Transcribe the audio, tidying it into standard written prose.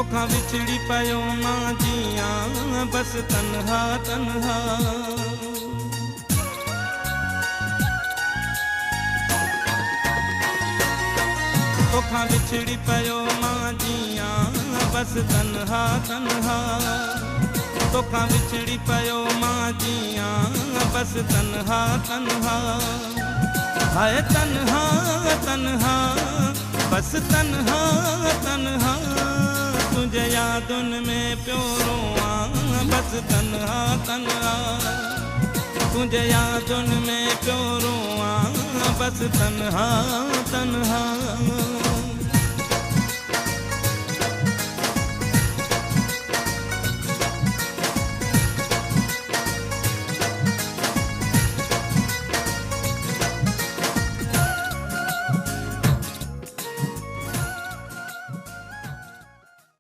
तोखां विछड़ी पयो मां जियां बस तन्हा तन्हा। तोखां विछड़ी पयो मां जियां बस तन्हा तन्हा। तोखां विछड़ी पयो मां जियां बस तन्हा तन्हा। हाय तन्हा तन्हा बस तन्हा तन्हा। तुझे यादुन में प्यो रोआं बस तन्हा तन्हा। तुझे यादुन में प्यो रोआं बस तन्हा तन्हा।